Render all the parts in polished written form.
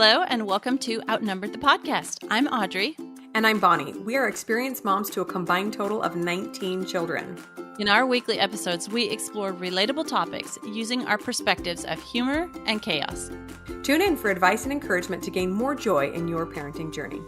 Hello, and welcome to Outnumbered the Podcast. I'm Audrey. And I'm Bonnie. We are experienced moms to a combined total of 19 children. In our weekly episodes, we explore relatable topics using our perspectives of humor and chaos. Tune in for advice and encouragement to gain more joy in your parenting journey.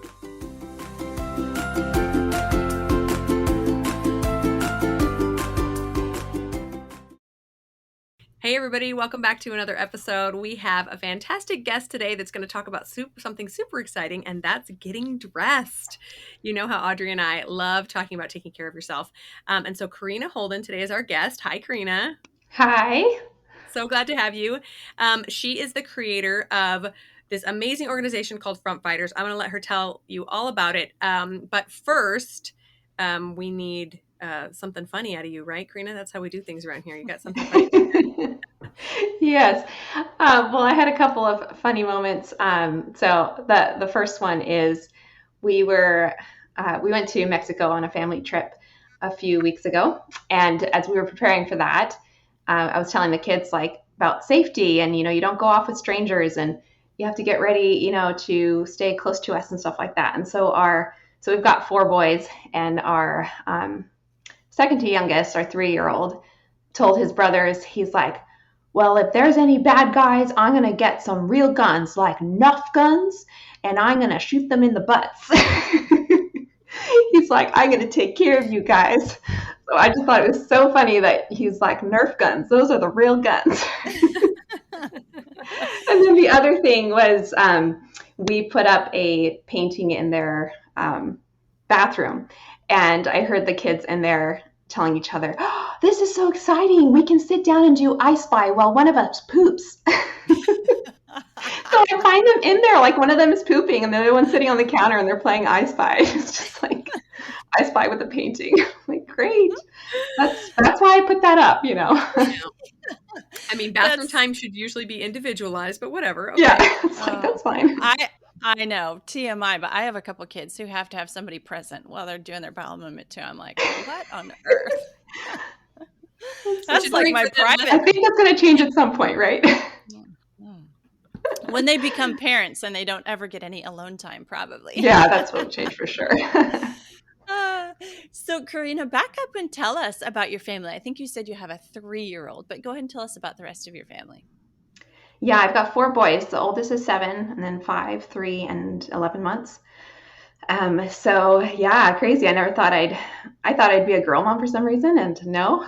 Hey everybody, welcome back to another episode. We have a fantastic guest today that's going to talk about something super exciting, and that's getting dressed. You know how Audrey and I love talking about taking care of yourself. And so Corina Holden today is our guest. Hi, Corina. Hi. So glad to have you. She is the creator of this amazing organization called Frump. I'm going to let her tell you all about it. But first, we need something funny out of you, right, Corina? That's how we do things around here. You got something funny? Yes. Well, I had a couple of funny moments. So the first one is we went to Mexico on a family trip a few weeks ago, and as we were preparing for that, I was telling the kids about safety, and you don't go off with strangers, and you have to get ready, to stay close to us and stuff like that. And so we've got 4 boys, and our second to youngest, our 3-year-old, told his brothers, he's like, well, if there's any bad guys, I'm going to get some real guns, like Nerf guns, and I'm going to shoot them in the butts. He's like, I'm going to take care of you guys. So I just thought it was so funny that he's like, Nerf guns, those are the real guns. And then the other thing was we put up a painting in their bathroom, and I heard the kids in there telling each other, oh, this is so exciting. We can sit down and do I Spy while one of us poops. So I find them in there, like one of them is pooping and the other one's sitting on the counter and they're playing I Spy. It's just like I Spy with a painting. I'm like, great. That's why I put that up, I mean, bathroom time should usually be individualized, but whatever. Okay. Yeah, it's like, that's fine. I know, TMI, but I have a couple kids who have to have somebody present while they're doing their bowel movement too. I'm like, what on earth? That's like my private. I think that's going to change at some point, right? When they become parents and they don't ever get any alone time, probably. Yeah, that's what will change for sure. So, Corina, back up and tell us about your family. I think you said you have a 3-year-old, but go ahead and tell us about the rest of your family. Yeah, I've got 4 boys. The oldest is 7, and then 5, 3, and 11 months. So yeah, crazy. I never thought I thought I'd be a girl mom for some reason, and no.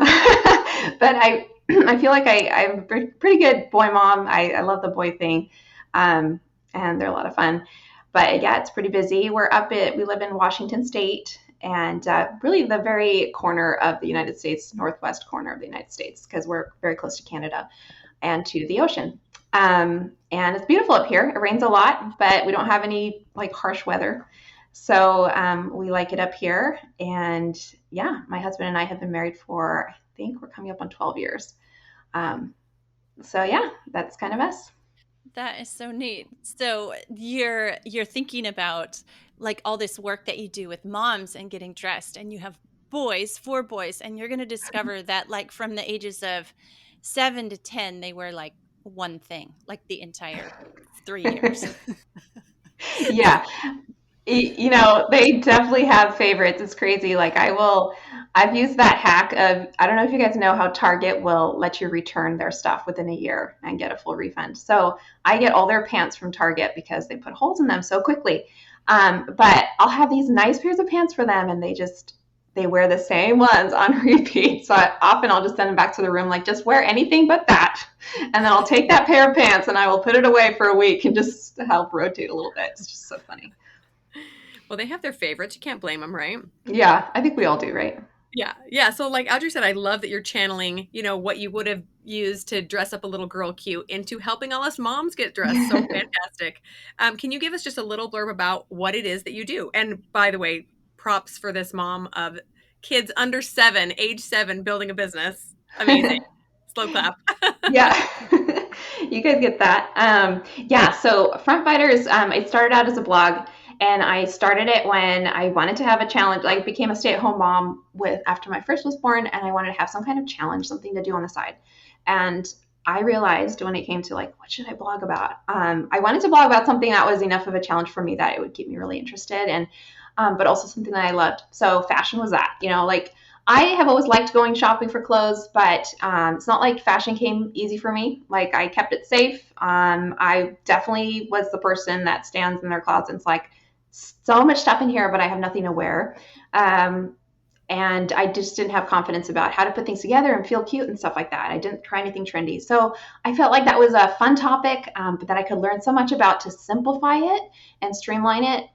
But I feel like I'm a pretty good boy mom. I love the boy thing, and they're a lot of fun. But yeah, it's pretty busy. We live in Washington State, and really the very corner of the United States, northwest corner of the United States, because we're very close to Canada and to the ocean. And it's beautiful up here. It rains a lot, but we don't have any harsh weather. So we like it up here. And yeah, my husband and I have been married for, I think we're coming up on 12 years. So yeah, that's kind of us. That is so neat. So you're thinking about all this work that you do with moms and getting dressed, and you have 4 boys, and you're going to discover that from the ages of 7 to 10, they wear one thing, the entire 3 years. Yeah. They definitely have favorites. It's crazy. I've used that hack of, I don't know if you guys know how Target will let you return their stuff within a year and get a full refund. So I get all their pants from Target because they put holes in them so quickly. But I'll have these nice pairs of pants for them, and they wear the same ones on repeat. So I'll just send them back to the room, just wear anything but that. And then I'll take that pair of pants and I will put it away for a week and just help rotate a little bit. It's just so funny. Well, they have their favorites. You can't blame them, right? Yeah, I think we all do, right? Yeah. So like Audrey said, I love that you're channeling, what you would have used to dress up a little girl cute into helping all us moms get dressed. So fantastic. Can you give us just a little blurb about what it is that you do? And by the way, props for this mom of kids under 7, age 7, building a business. Amazing. Slow clap. Yeah. You guys get that. So Front Fighters, it started out as a blog, and I started it when I wanted to have a challenge. I became a stay-at-home mom after my first was born, and I wanted to have some kind of challenge, something to do on the side. And I realized when it came to like, what should I blog about? I wanted to blog about something that was enough of a challenge for me that it would keep me really interested, and but also something that I loved. So fashion was that, like I have always liked going shopping for clothes, but it's not like fashion came easy for me. Like I kept it safe. I definitely was the person that stands in their closet and it's like, so much stuff in here, but I have nothing to wear. Um, and I just didn't have confidence about how to put things together and feel cute and stuff like that. I didn't try anything trendy. So I felt like that was a fun topic, but that I could learn so much about to simplify it and streamline it.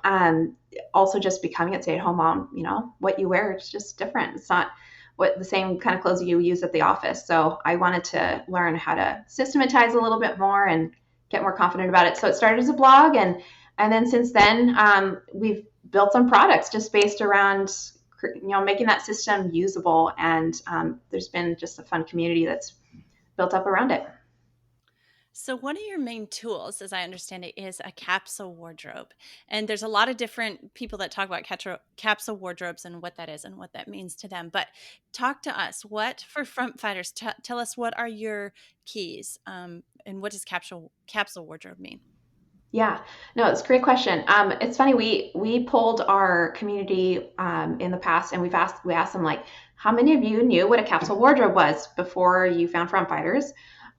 Also, just becoming a stay-at-home mom, what you wear, it's just different. It's not what the same kind of clothes you use at the office. So I wanted to learn how to systematize a little bit more and get more confident about it. So it started as a blog, and then since then, we've built some products just based around making that system usable. And there's been just a fun community that's built up around it. So one of your main tools, as I understand it, is a capsule wardrobe. And there's a lot of different people that talk about capsule wardrobes and what that is and what that means to them. But talk to us, what for front fighters, tell us what are your keys, and what does capsule wardrobe mean? Yeah, no, it's a great question. It's funny, we polled our community in the past, and we asked them like, how many of you knew what a capsule wardrobe was before you found front fighters?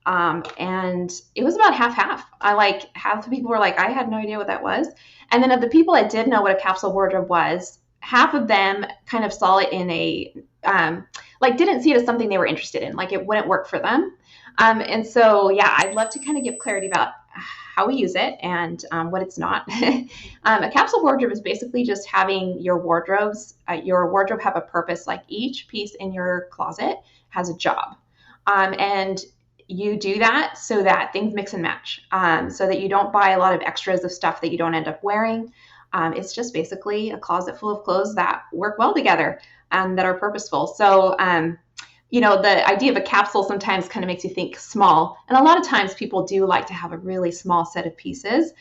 And it was about half. I like half the people were like, I had no idea what that was. And then of the people that did know what a capsule wardrobe was, half of them kind of saw it in a like didn't see it as something they were interested in, like it wouldn't work for them. And so, yeah, I'd love to kind of give clarity about how we use it and what it's not. A capsule wardrobe is basically just having your wardrobe have a purpose. Like each piece in your closet has a job. And you do that so that things mix and match, so that you don't buy a lot of extras of stuff that you don't end up wearing. It's just basically a closet full of clothes that work well together and that are purposeful. So, the idea of a capsule sometimes kind of makes you think small. And a lot of times people do like to have a really small set of pieces,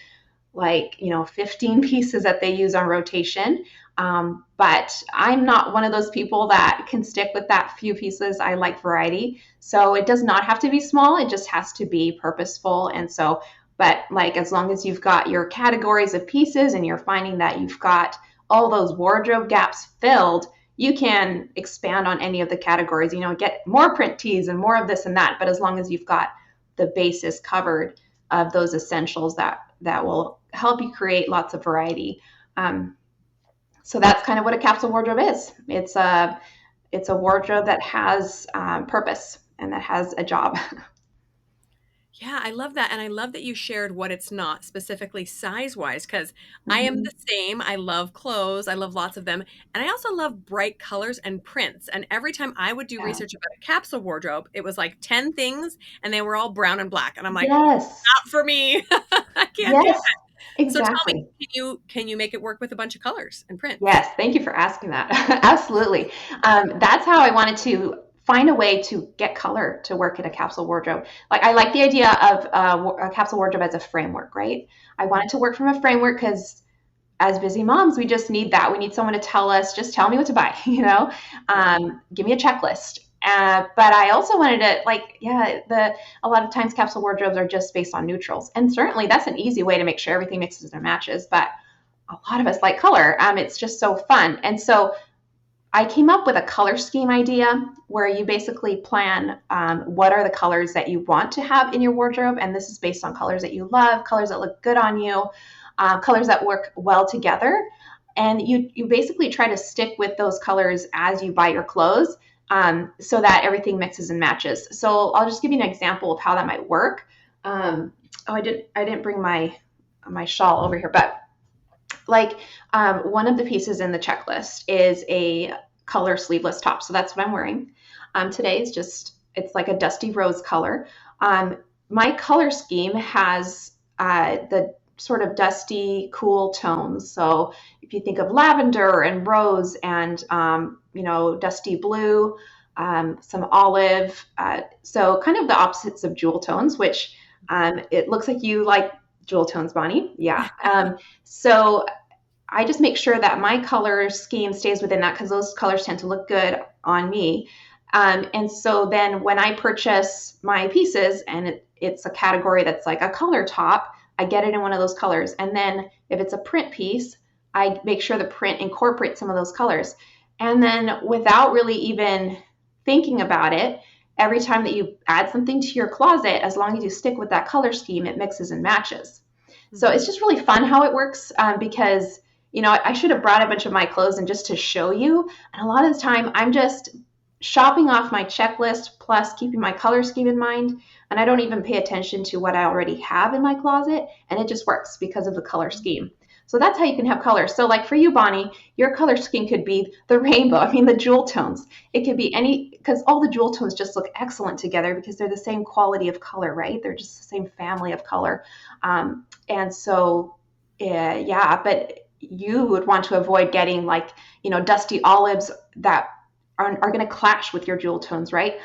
like, 15 pieces that they use on rotation. But I'm not one of those people that can stick with that few pieces. I like variety. So it does not have to be small. It just has to be purposeful. And so, but like, as long as you've got your categories of pieces and you're finding that you've got all those wardrobe gaps filled, you can expand on any of the categories, get more print tees and more of this and that. But as long as you've got the basis covered of those essentials, that will help you create lots of variety. So that's kind of what a capsule wardrobe is. It's a wardrobe that has purpose and that has a job. Yeah, I love that. And I love that you shared what it's not, specifically size wise, because I am the same. I love clothes, I love lots of them. And I also love bright colors and prints. And every time I would do Yeah. research about a capsule wardrobe, it was like 10 things and they were all brown and black. And I'm like, Yes. not for me. I can't do Yes. that. So tell me, Exactly. can you make it work with a bunch of colors and prints? Yes. Thank you for asking that. Absolutely. That's how I wanted to find a way to get color to work in a capsule wardrobe. Like I like the idea of a capsule wardrobe as a framework, right? I wanted to work from a framework because as busy moms, we just need that. We need someone to tell us, just tell me what to buy, give me a checklist. But I also wanted to a lot of times capsule wardrobes are just based on neutrals. And certainly that's an easy way to make sure everything mixes and matches. But a lot of us like color. It's just so fun. And so I came up with a color scheme idea where you basically plan what are the colors that you want to have in your wardrobe. And this is based on colors that you love, colors that look good on you, colors that work well together. And you basically try to stick with those colors as you buy your clothes, so that everything mixes and matches. So I'll just give you an example of how that might work. I didn't bring my shawl over here, but like one of the pieces in the checklist is a color sleeveless top. So that's what I'm wearing. Today is it's like a dusty rose color. My color scheme has the sort of dusty, cool tones. So if you think of lavender and rose and, dusty blue, some olive, so kind of the opposites of jewel tones, which it looks like you like jewel tones, Bonnie. Yeah. So I just make sure that my color scheme stays within that because those colors tend to look good on me. And so then when I purchase my pieces and it's a category that's like a color top, I get it in one of those colors. And then if it's a print piece, I make sure the print incorporates some of those colors. And then without really even thinking about it, every time that you add something to your closet, as long as you stick with that color scheme, it mixes and matches. So it's just really fun how it works, because, I should have brought a bunch of my clothes and just to show you. And a lot of the time I'm just shopping off my checklist plus keeping my color scheme in mind. And I don't even pay attention to what I already have in my closet. And it just works because of the color scheme. So that's how you can have color. So like for you, Bonnie, your color scheme could be the rainbow. I mean, the jewel tones. It could be because all the jewel tones just look excellent together because they're the same quality of color, right? They're just the same family of color. And so, yeah, but you would want to avoid getting like, dusty olives that are going to clash with your jewel tones, right?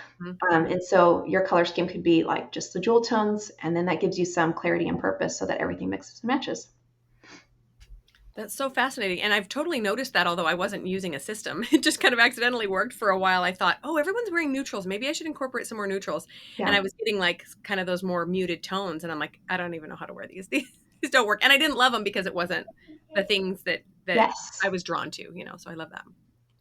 And so your color scheme could be like just the jewel tones, and then that gives you some clarity and purpose so that everything mixes and matches. That's so fascinating. And I've totally noticed that, although I wasn't using a system. It just kind of accidentally worked for a while. I thought, oh, everyone's wearing neutrals. Maybe I should incorporate some more neutrals. Yeah. And I was getting like kind of those more muted tones. And I'm like, I don't even know how to wear these. These don't work. And I didn't love them because it wasn't the things that Yes. I was drawn to, so I love that.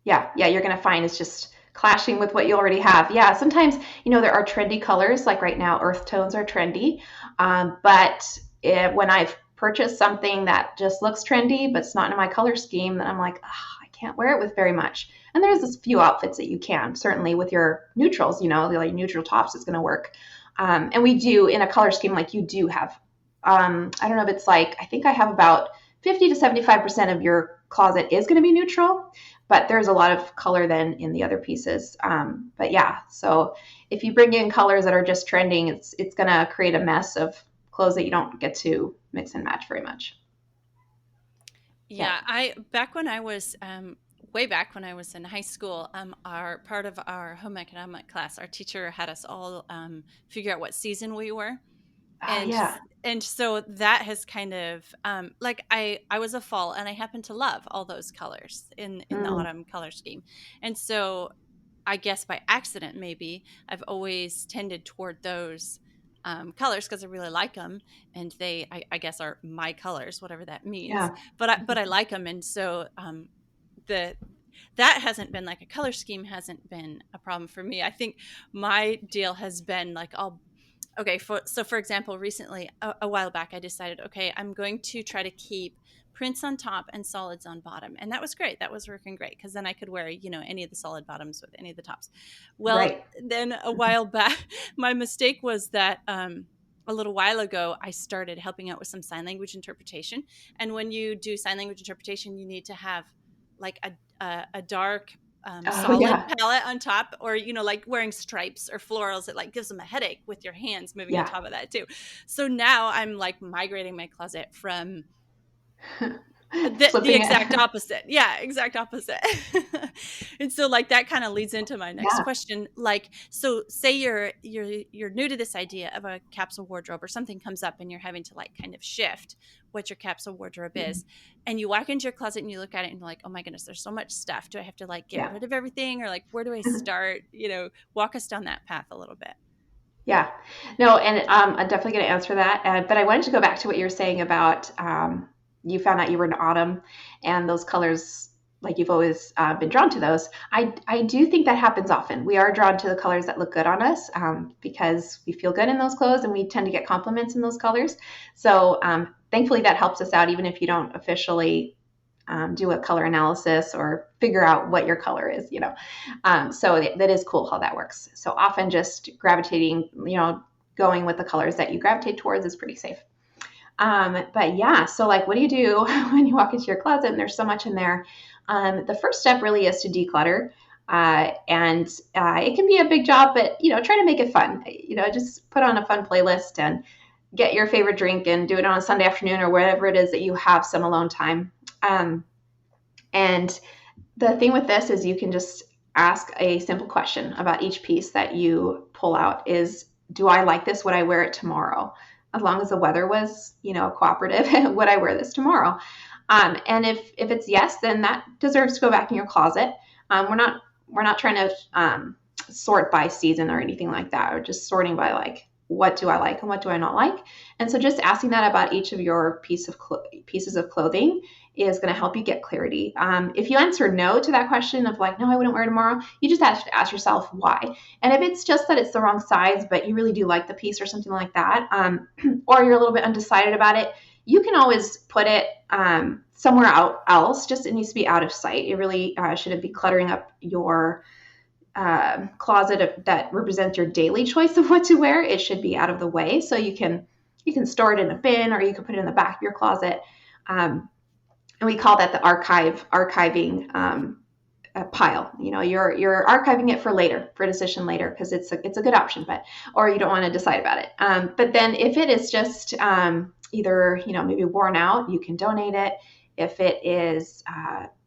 Yeah. You're going to find it's just clashing with what you already have. Yeah. Sometimes, there are trendy colors. Like right now, earth tones are trendy. But when I've purchased something that just looks trendy, but it's not in my color scheme, then I'm like, I can't wear it with very much. And there's a few outfits that you can, certainly with your neutrals, like neutral tops is going to work. And we do in a color scheme, like you do have, I don't know if it's like, I think I have about 50 to 75% of your closet is going to be neutral, but there's a lot of color then in the other pieces. But yeah, so if you bring in colors that are just trending, it's going to create a mess of clothes that you don't get to mix and match very much. Yeah, back when I was way back when I was in high school, our part of our home economic class, our teacher had us all figure out what season we were. Yeah. And so that has kind of like I was a fall, and I happen to love all those colors in the autumn color scheme. And so I guess by accident, maybe I've always tended toward those colors because I really like them, and they, I guess, are my colors, whatever that means. Yeah. But I like them, and so that hasn't been like a color scheme hasn't been a problem for me. I think my deal has been like for example, recently, a while back, I decided, okay, I'm going to try to keep prints on top and solids on bottom. And that was great. That was working great because then I could wear, any of the solid bottoms with any of the tops. Well, right. Then a while back, my mistake was that a little while ago, I started helping out with some sign language interpretation. And when you do sign language interpretation, you need to have like a dark solid palette on top, or like wearing stripes or florals, it like gives them a headache with your hands moving on top of that too. So now I'm like migrating my closet from the exact opposite. Yeah, exact opposite. And so like that kind of leads into my next question. Like, so say you're new to this idea of a capsule wardrobe, or something comes up and you're having to like kind of shift what your capsule wardrobe is, and you walk into your closet and you look at it and you're like, oh my goodness, there's so much stuff. Do I have to like get rid of everything, or like where do I start? Walk us down that path a little bit. Yeah, no, and I'm definitely going to answer that. But I wanted to go back to what you were saying about you found out you were in autumn, and those colors, like you've always been drawn to those. I do think that happens often. We are drawn to the colors that look good on us because we feel good in those clothes, and we tend to get compliments in those colors. So thankfully that helps us out, even if you don't officially do a color analysis or figure out what your color is, so that is cool how that works. So often just gravitating, going with the colors that you gravitate towards is pretty safe. But yeah, so like, what do you do when you walk into your closet and there's so much in there? The first step really is to declutter. And it can be a big job, but, try to make it fun. Just put on a fun playlist and get your favorite drink and do it on a Sunday afternoon or wherever it is that you have some alone time. And the thing with this is you can just ask a simple question about each piece that you pull out is, do I like this? Would I wear it tomorrow? As long as the weather was, cooperative, would I wear this tomorrow? And if it's yes, then that deserves to go back in your closet. We're not trying to sort by season or anything like that, or just sorting by like, what do I like and what do I not like? And so just asking that about each of your pieces of clothing is going to help you get clarity. If you answer no to that question of like, no, I wouldn't wear it tomorrow, you just have to ask yourself why. And if it's just that it's the wrong size, but you really do like the piece or something like that, or you're a little bit undecided about it, you can always put it somewhere else. Just it needs to be out of sight. It really shouldn't be cluttering up your closet that represents your daily choice of what to wear. It should be out of the way, so you can store it in a bin, or you can put it in the back of your closet. And we call that the archiving pile. You know, you're archiving it for later, for a decision later, because it's a good option, but or you don't want to decide about it. But then if it is just either maybe worn out, you can donate it. If it is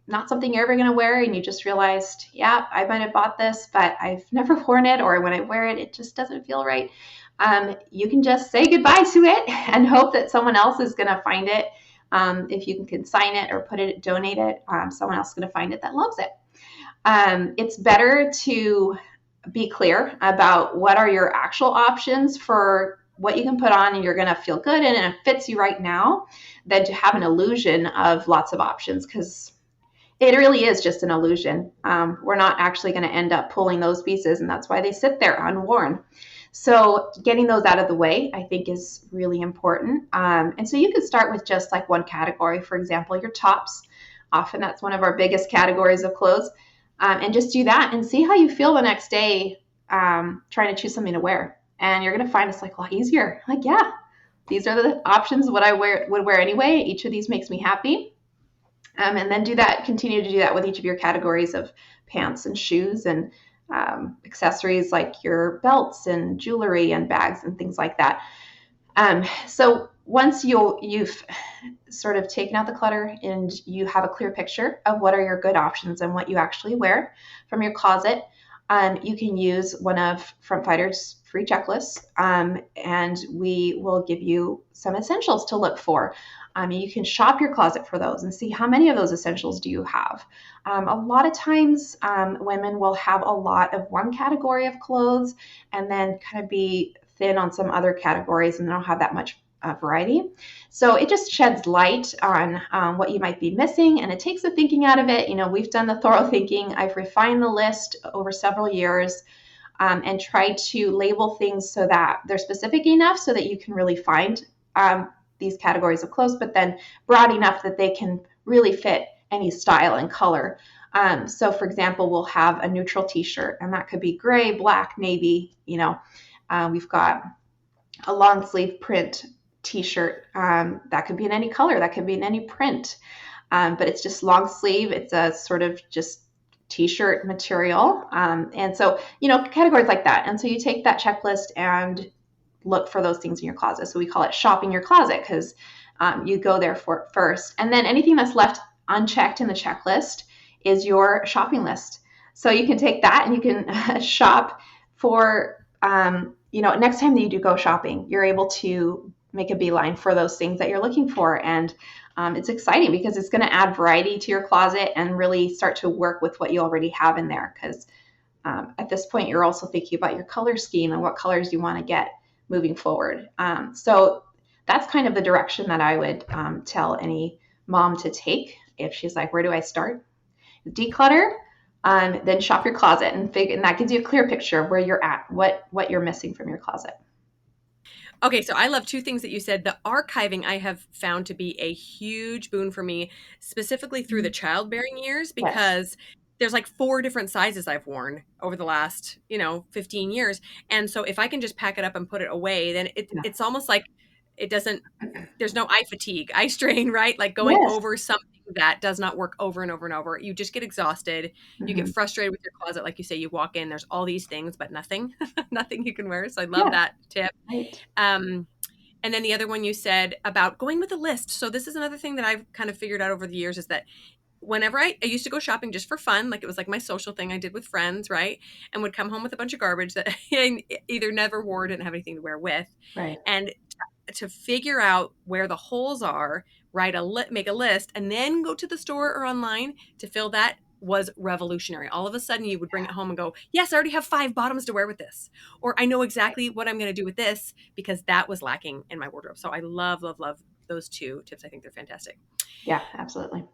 not something you're ever going to wear and you just realized, yeah, I might have bought this, but I've never worn it, or when I wear it, it just doesn't feel right. You can just say goodbye to it and hope that someone else is going to find it. If you can consign it or donate it, someone else is going to find it that loves it. It's better to be clear about what are your actual options for what you can put on and you're going to feel good in and it fits you right now, than to have an illusion of lots of options, because it really is just an illusion. We're not actually going to end up pulling those pieces, and that's why they sit there unworn. So getting those out of the way, I think, is really important. And so you could start with just like one category, for example, your tops. Often that's one of our biggest categories of clothes. And just do that and see how you feel the next day trying to choose something to wear. And you're going to find it's like a lot easier. Like, yeah, these are the options what I would wear anyway. Each of these makes me happy. And then continue to do that with each of your categories of pants and shoes and accessories like your belts and jewelry and bags and things like that. So once you've sort of taken out the clutter and you have a clear picture of what are your good options and what you actually wear from your closet, you can use one of Front Fighter's free checklists, and we will give you some essentials to look for. You can shop your closet for those and see how many of those essentials do you have. A lot of times women will have a lot of one category of clothes and then kind of be thin on some other categories and they don't have that much variety. So it just sheds light on what you might be missing, and it takes the thinking out of it. We've done the thorough thinking. I've refined the list over several years and tried to label things so that they're specific enough so that you can really find these categories of clothes, but then broad enough that they can really fit any style and color. So for example, we'll have a neutral t-shirt, and that could be gray, black, navy. We've got a long sleeve print t-shirt that could be in any color, that could be in any print, but it's just long sleeve. It's a sort of just t-shirt material, and so categories like that. And so you take that checklist and look for those things in your closet. So we call it shopping your closet, because you go there for first, and then anything that's left unchecked in the checklist is your shopping list. So you can take that and you can shop for next time that you do go shopping, you're able to make a beeline for those things that you're looking for. And it's exciting because it's going to add variety to your closet and really start to work with what you already have in there. Because at this point, you're also thinking about your color scheme and what colors you want to get moving forward. So that's kind of the direction that I would tell any mom to take if she's like, where do I start? Declutter, then shop your closet and that gives you a clear picture of where you're at, what you're missing from your closet. Okay, so I love two things that you said. The archiving I have found to be a huge boon for me, specifically through the childbearing years, because there's like 4 different sizes I've worn over the last, 15 years. And so if I can just pack it up and put it away, then it's almost like there's no eye fatigue, eye strain, right? Like going over something that does not work over and over and over. You just get exhausted. You get frustrated with your closet. Like you say, you walk in, there's all these things, but nothing you can wear. So I love that tip. Right. And then the other one you said about going with a list. So this is another thing that I've kind of figured out over the years, is that whenever I used to go shopping just for fun, like it was like my social thing I did with friends, right? And would come home with a bunch of garbage that I either never wore, didn't have anything to wear with. Right. And to figure out where the holes are, make a list, and then go to the store or online to fill that was revolutionary. All of a sudden you would bring it home and go, yes, I already have 5 bottoms to wear with this. Or I know exactly what I'm going to do with this, because that was lacking in my wardrobe. So I love, love, love those 2 tips. I think they're fantastic. Yeah, absolutely.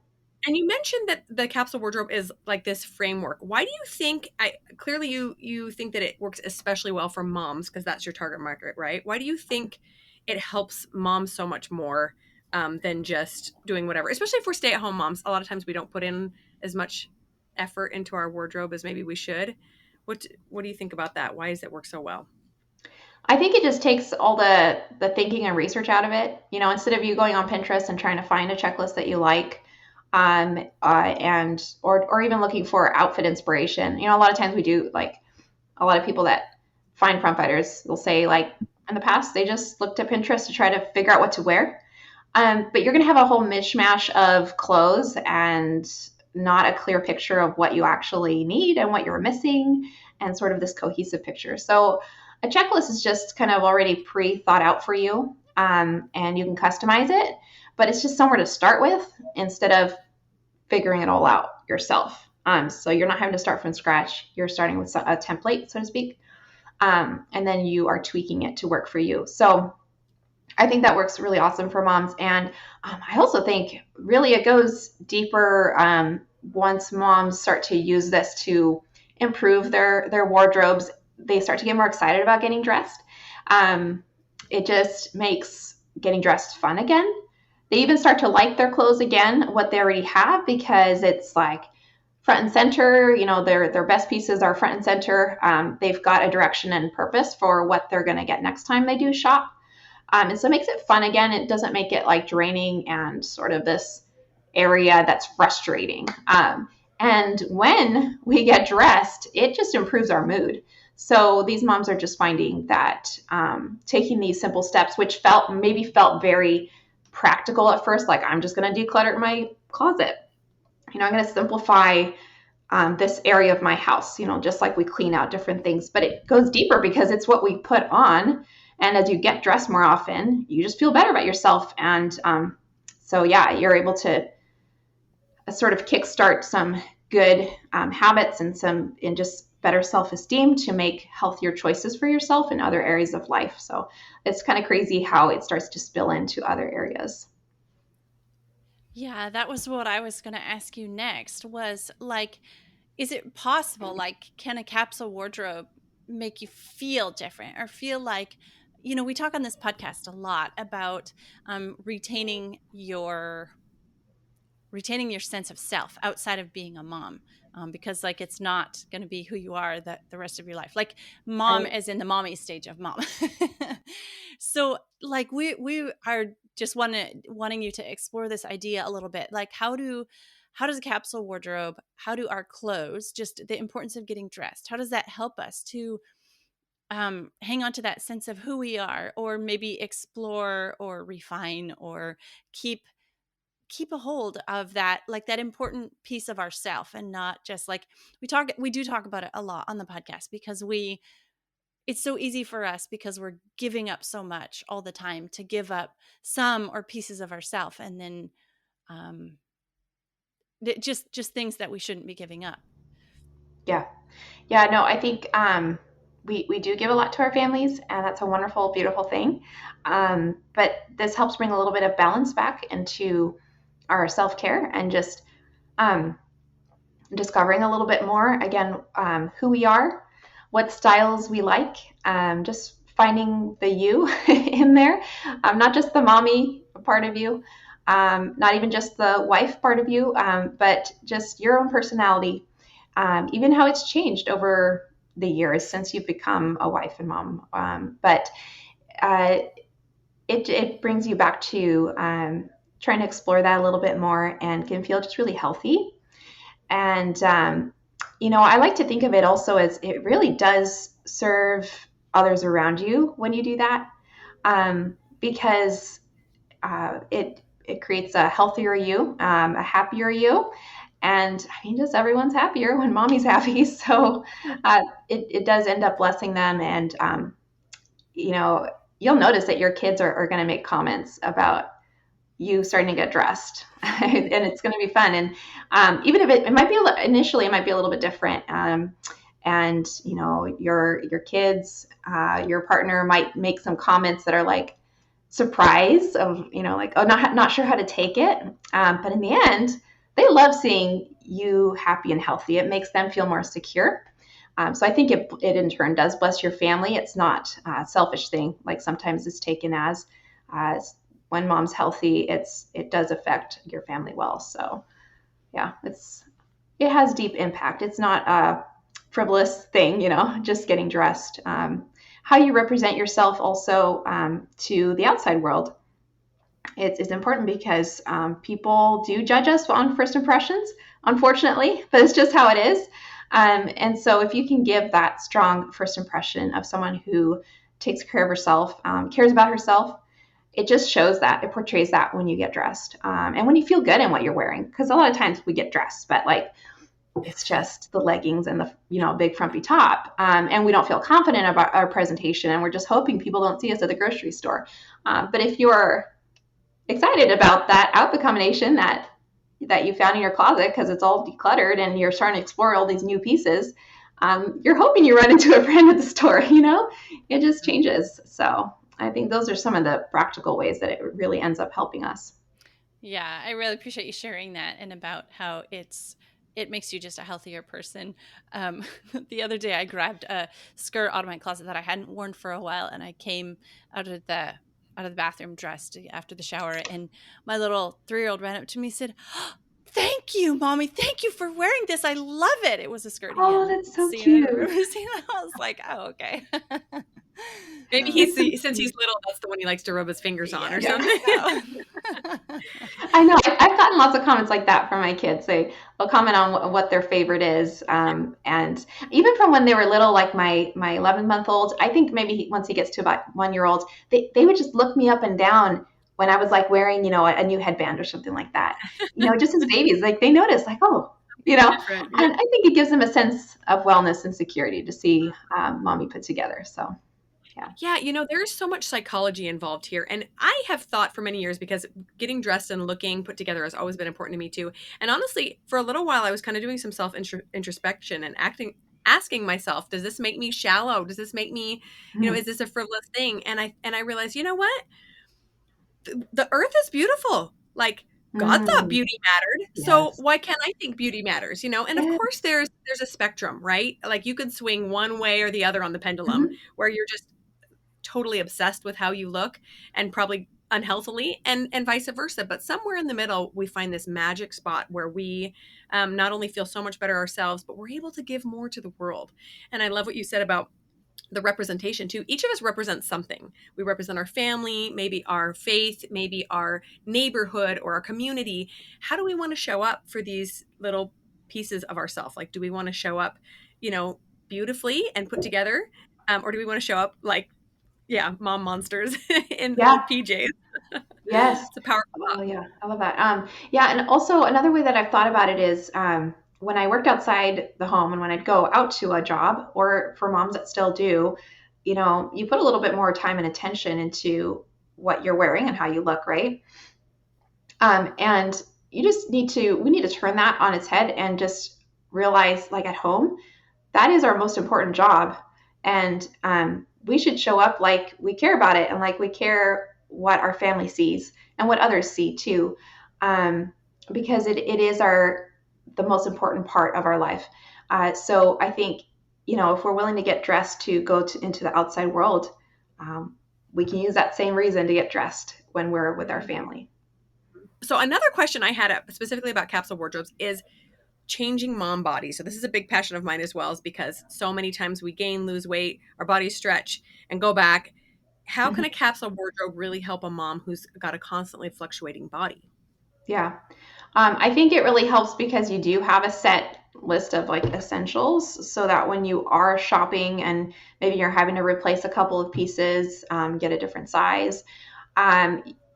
And you mentioned that the capsule wardrobe is like this framework. Why do you think, clearly you think that it works especially well for moms, because that's your target market, right? Why do you think it helps moms so much more than just doing whatever, especially if we're stay-at-home moms? A lot of times we don't put in as much effort into our wardrobe as maybe we should. What do you think about that? Why does it work so well? I think it just takes all the thinking and research out of it. You know, instead of you going on Pinterest and trying to find a checklist that you like, and or even looking for outfit inspiration. You know, a lot of times we do, like, a lot of people that find front fighters, they'll say, like, in the past they just looked at Pinterest to try to figure out what to wear. But you're going to have a whole mishmash of clothes and not a clear picture of what you actually need and what you're missing, and sort of this cohesive picture. So a checklist is just kind of already pre-thought out for you, and you can customize it, but it's just somewhere to start with instead of figuring it all out yourself. So you're not having to start from scratch. You're starting with a template, so to speak, and then you are tweaking it to work for you. So I think that works really awesome for moms. And I also think really it goes deeper once moms start to use this to improve their wardrobes. They start to get more excited about getting dressed. It just makes getting dressed fun again. They even start to like their clothes again, what they already have, because it's like front and center. You know, their best pieces are front and center. They've got a direction and purpose for what they're going to get next time they do shop. And so it makes it fun again. It doesn't make it like draining and sort of this area that's frustrating. And when we get dressed, it just improves our mood. So these moms are just finding that taking these simple steps, which felt very practical at first, like, I'm just going to declutter my closet. You know, I'm going to simplify this area of my house, you know, just like we clean out different things. But it goes deeper because it's what we put on. And as you get dressed more often, you just feel better about yourself. And so, yeah, you're able to sort of kickstart some good habits and just better self-esteem to make healthier choices for yourself in other areas of life. So it's kind of crazy how it starts to spill into other areas. Yeah, that was what I was going to ask you next, was like, is it possible, like, can a capsule wardrobe make you feel different or feel like, you know, we talk on this podcast a lot about retaining your sense of self outside of being a mom, because, like, it's not going to be who you are the rest of your life, like mom Right. as in the mommy stage of mom. So, like, we are just wanting you to explore this idea a little bit, like, how does a capsule wardrobe, how do our clothes, just the importance of getting dressed, how does that help us to hang on to that sense of who we are, or maybe explore or refine or keep a hold of that, like, that important piece of ourself, and not just like we do talk about it a lot on the podcast, because it's so easy for us, because we're giving up so much all the time, to give up some or pieces of ourself, and then um just things that we shouldn't be giving up. Yeah. Yeah, no, I think we do give a lot to our families, and that's a wonderful, beautiful thing. But this helps bring a little bit of balance back into our self-care, and just um, discovering a little bit more, again, who we are, what styles we like, just finding the you in there, not just the mommy part of you, not even just the wife part of you, but just your own personality, even how it's changed over the years since you've become a wife and mom. But uh, it brings you back to trying to explore that a little bit more, and can feel just really healthy. And, you know, I like to think of it also as it really does serve others around you when you do that, because it creates a healthier you, a happier you. And I mean, just everyone's happier when mommy's happy. So it does end up blessing them. And, you know, you'll notice that your kids are going to make comments about you starting to get dressed, and it's going to be fun. And even if it might be initially, it might be a little bit different. And your kids, your partner might make some comments that are like surprise of like, oh, not sure how to take it. But in the end, they love seeing you happy and healthy. It makes them feel more secure. So I think it in turn does bless your family. It's not a selfish thing like sometimes it's taken as. When mom's healthy, it does affect your family well. So yeah, it has deep impact. It's not a frivolous thing, just getting dressed. How you represent yourself also to the outside world. It's important because people do judge us on first impressions, unfortunately, but it's just how it is. And so if you can give that strong first impression of someone who takes care of herself, cares about herself, it just shows that, it portrays that when you get dressed. And when you feel good in what you're wearing, because a lot of times we get dressed, but like it's just the leggings and the big frumpy top, and we don't feel confident about our presentation, and we're just hoping people don't see us at the grocery store. But if you're excited about that outfit combination that you found in your closet because it's all decluttered and you're starting to explore all these new pieces, you're hoping you run into a friend at the store. It just changes. So I think those are some of the practical ways that it really ends up helping us. Yeah, I really appreciate you sharing that, and about how it makes you just a healthier person. The other day I grabbed a skirt out of my closet that I hadn't worn for a while, and I came out of the bathroom dressed after the shower, and my little 3-year-old ran up to me and said, "Oh, thank you, Mommy. Thank you for wearing this. I love it." It was a skirt. Oh, that's so cute. I was like, oh, okay. Maybe since he's little, that's the one he likes to rub his fingers on or something. I know. I've gotten lots of comments like that from my kids. They'll comment on what their favorite is. And even from when they were little, like my 11-month-old, I think maybe once he gets to about 1-year-old, they would just look me up and down when I was like wearing, a new headband or something like that. Just as babies, like they notice like, oh, and I think it gives them a sense of wellness and security to see mommy put together. So. Yeah, there's so much psychology involved here. And I have thought for many years, because getting dressed and looking put together has always been important to me too. And honestly, for a little while, I was kind of doing some self-introspection and asking myself, does this make me shallow? Does this make me, is this a frivolous thing? And I realized, you know what? The earth is beautiful. Like, God thought beauty mattered. Yes. So why can't I think beauty matters? And of course there's a spectrum, right? Like you could swing one way or the other on the pendulum, where you're just totally obsessed with how you look, and probably unhealthily, and vice versa. But somewhere in the middle, we find this magic spot where we not only feel so much better ourselves, but we're able to give more to the world. And I love what you said about the representation too. Each of us represents something. We represent our family, maybe our faith, maybe our neighborhood or our community. How do we want to show up for these little pieces of ourselves? Like, do we want to show up, beautifully and put together? Or do we want to show up like, mom monsters in little PJs? Yes. It's a powerful. Oh yeah, I love that. And also another way that I've thought about it is when I worked outside the home and when I'd go out to a job, or for moms that still do, you put a little bit more time and attention into what you're wearing and how you look, right? And we need to turn that on its head and just realize, like at home, that is our most important job. And we should show up like we care about it, and like we care what our family sees and what others see too, because it is the most important part of our life. So I think, if we're willing to get dressed to go into the outside world, we can use that same reason to get dressed when we're with our family. So another question I had specifically about capsule wardrobes is changing mom bodies. So this is a big passion of mine as well, is because so many times we gain, lose weight, our bodies stretch and go back. How can a capsule wardrobe really help a mom who's got a constantly fluctuating body? Yeah. I think it really helps because you do have a set list of like essentials, so that when you are shopping and maybe you're having to replace a couple of pieces, get a different size,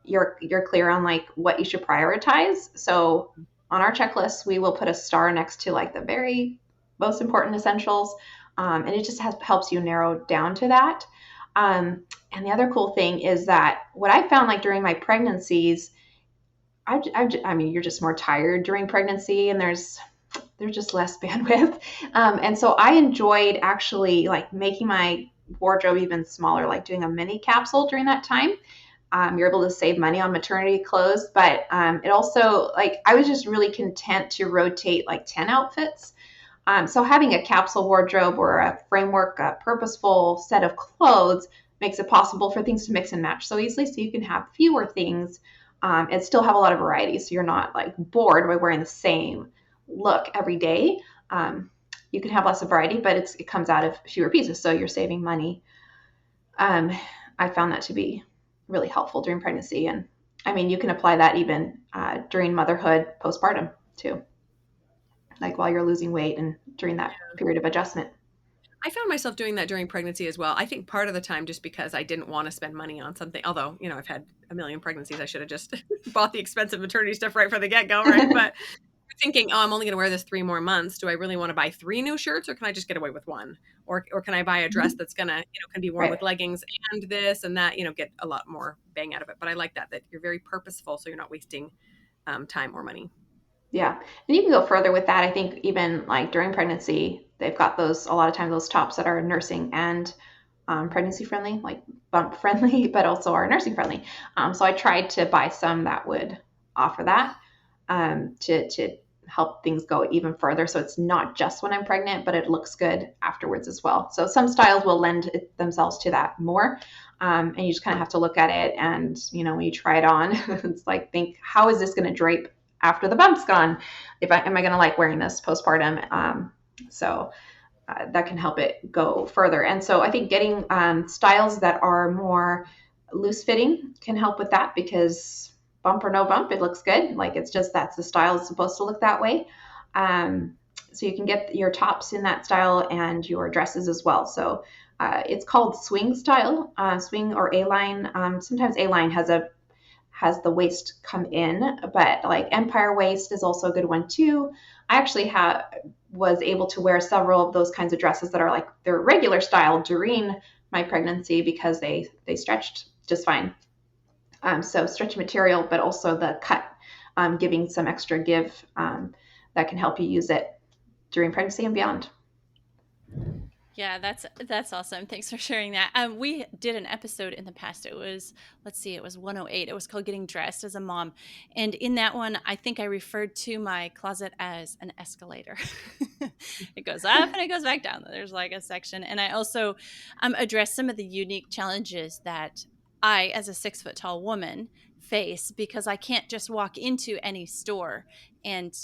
you're clear on like what you should prioritize. So on our checklist, we will put a star next to like the very most important essentials. And it just helps you narrow down to that. And the other cool thing is that what I found like during my pregnancies I mean, you're just more tired during pregnancy, and there's just less bandwidth. And so I enjoyed actually like making my wardrobe even smaller, like doing a mini capsule during that time. You're able to save money on maternity clothes, but it also, like, I was just really content to rotate like 10 outfits. So having a capsule wardrobe or a framework, a purposeful set of clothes makes it possible for things to mix and match so easily. So you can have fewer things and still have a lot of variety. So you're not like bored by wearing the same look every day. You can have less of variety, but it comes out of fewer pieces. So you're saving money. Um, I found that to be really helpful during pregnancy. And I mean, you can apply that even during motherhood, postpartum too, like while you're losing weight and during that period of adjustment. I found myself doing that during pregnancy as well. I think part of the time just because I didn't want to spend money on something. Although, I've had a million pregnancies. I should have just bought the expensive maternity stuff right from the get-go, right? But thinking, oh, I'm only going to wear this 3 more months. Do I really want to buy 3 new shirts, or can I just get away with one? Or can I buy a dress that's going to, can be worn Right. with leggings and this and that, get a lot more bang out of it. But I like that you're very purposeful. So you're not wasting time or money. Yeah. And you can go further with that. I think even like during pregnancy, they've got a lot of times those tops that are nursing and pregnancy friendly, like bump friendly, but also are nursing friendly. So I tried to buy some that would offer that to help things go even further. So it's not just when I'm pregnant, but it looks good afterwards as well. So some styles will lend themselves to that more. And you just kind of have to look at it. And, when you try it on, it's like, think, how is this going to drape after the bump's gone? Am I going to like wearing this postpartum? So that can help it go further. And so I think getting styles that are more loose fitting can help with that, because bump or no bump, it looks good. Like, it's just, that's the style is supposed to look that way. So you can get your tops in that style and your dresses as well. So it's called swing style, swing or A-line. Sometimes A-line has the waist come in, but like empire waist is also a good one too. I actually was able to wear several of those kinds of dresses that are like their regular style during my pregnancy because they stretched just fine. So stretch material, but also the cut, giving some extra give that can help you use it during pregnancy and beyond. Yeah, that's awesome. Thanks for sharing that. We did an episode in the past. It was 108. It was called Getting Dressed as a Mom. And in that one, I think I referred to my closet as an escalator. It goes up and it goes back down. There's like a section. And I also addressed some of the unique challenges that I, as a 6 foot tall woman, face, because I can't just walk into any store and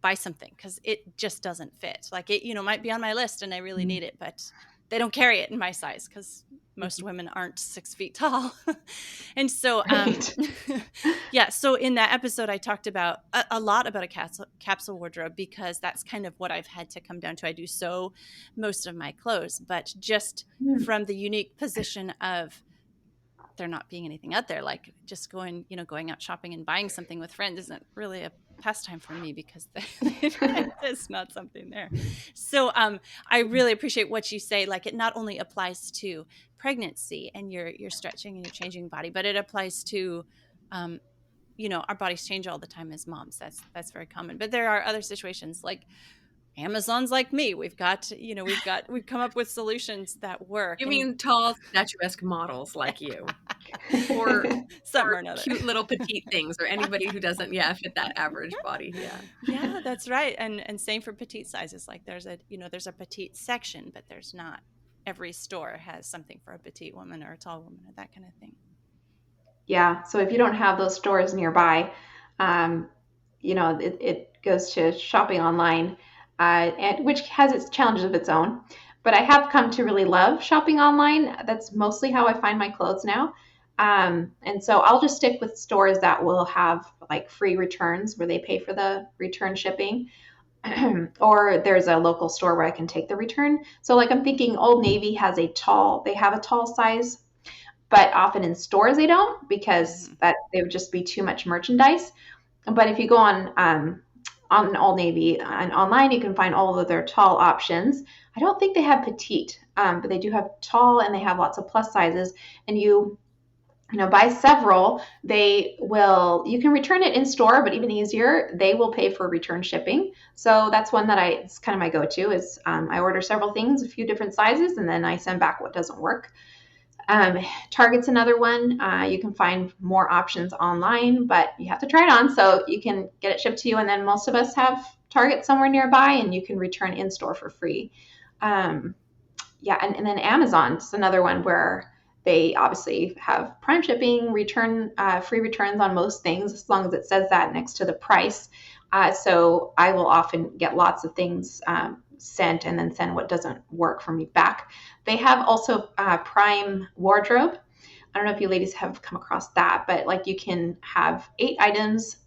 buy something because it just doesn't fit. Like, it, might be on my list and I really need it, but they don't carry it in my size because most women aren't 6 feet tall. And so, Right. yeah. So in that episode, I talked about a lot about a capsule wardrobe, because that's kind of what I've had to come down to. I do sew most of my clothes, but just from the unique position of there not being anything out there, like just going out shopping and buying something with friends isn't really a pastime for me because there's not something there. So I really appreciate what you say. Like, it not only applies to pregnancy and you're stretching and you're changing body, but it applies to our bodies change all the time as moms. That's very common. But there are other situations like Amazon's like me. We've come up with solutions that work. You mean tall, statuesque models like you? Or Some or another. Cute little petite things, or anybody who doesn't fit that average body. Yeah, that's right. And same for petite sizes. Like, there's a petite section, but there's not every store has something for a petite woman or a tall woman or that kind of thing. Yeah. So if you don't have those stores nearby, it goes to shopping online, and which has its challenges of its own. But I have come to really love shopping online. That's mostly how I find my clothes now. And so I'll just stick with stores that will have like free returns where they pay for the return shipping. Or there's a local store where I can take the return. So like, I'm thinking Old Navy they have a tall size, but often in stores they don't, because that they would just be too much merchandise. But if you go on Old Navy and online, you can find all of their tall options. I don't think they have petite, but they do have tall, and they have lots of plus sizes. And you buy several, you can return it in store, but even easier, they will pay for return shipping. So that's one that it's kind of my go-to is I order several things, a few different sizes, and then I send back what doesn't work. Target's another one. You can find more options online, but you have to try it on. So you can get it shipped to you. And then most of us have Target somewhere nearby, and you can return in store for free. And then Amazon's another one where they obviously have Prime shipping, free returns on most things, as long as it says that next to the price. So I will often get lots of things sent and then send what doesn't work for me back. They have also Prime Wardrobe. I don't know if you ladies have come across that, but like you can have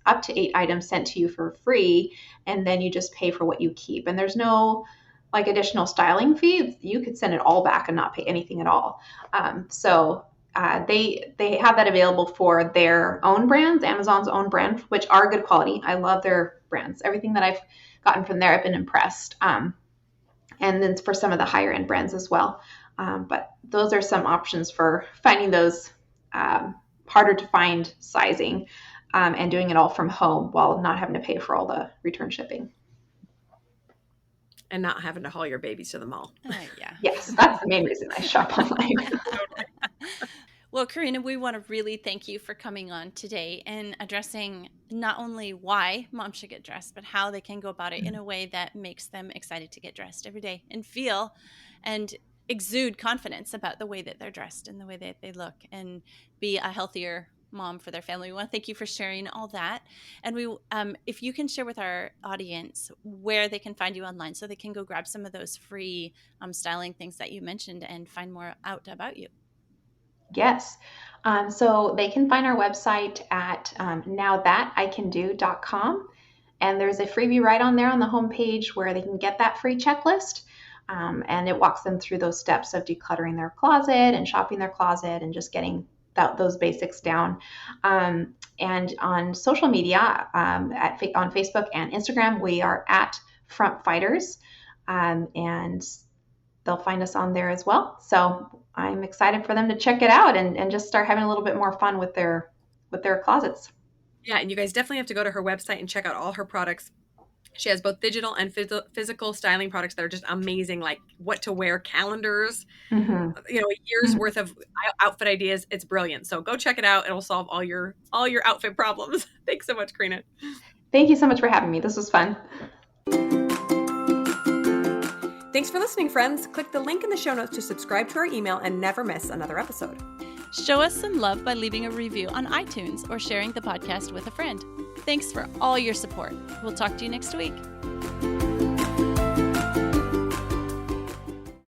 up to eight items sent to you for free, and then you just pay for what you keep. And there's no like additional styling fee. You could send it all back and not pay anything at all. So they have that available for their own brands, Amazon's own brand, which are good quality. I love their brands. Everything that I've gotten from there, I've been impressed. And then for some of the higher end brands as well. But those are some options for finding those harder to find sizing and doing it all from home while not having to pay for all the return shipping. And not having to haul your babies to the mall. Yeah. Yes, that's the main reason I shop online. Well, Corina, we want to really thank you for coming on today and addressing not only why moms should get dressed, but how they can go about it in a way that makes them excited to get dressed every day and feel and exude confidence about the way that they're dressed and the way that they look and be a healthier mom for their family. We want to thank you for sharing all that. And if you can share with our audience where they can find you online so they can go grab some of those free styling things that you mentioned and find more out about you. Yes. So they can find our website at nowthatiCanDo.com. And there's a freebie right on there on the homepage where they can get that free checklist. And it walks them through those steps of decluttering their closet and shopping their closet and just getting those basics down. And on social media, on Facebook and Instagram, we are at Frump Fighters. And they'll find us on there as well. So I'm excited for them to check it out and just start having a little bit more fun with their closets. Yeah, and you guys definitely have to go to her website and check out all her products. She has both digital and physical styling products that are just amazing, like what to wear calendars, a year's worth of outfit ideas. It's brilliant. So go check it out. It'll solve all your outfit problems. Thanks so much, Corina. Thank you so much for having me. This was fun. Thanks for listening, friends. Click the link in the show notes to subscribe to our email and never miss another episode. Show us some love by leaving a review on iTunes or sharing the podcast with a friend. Thanks for all your support. We'll talk to you next week.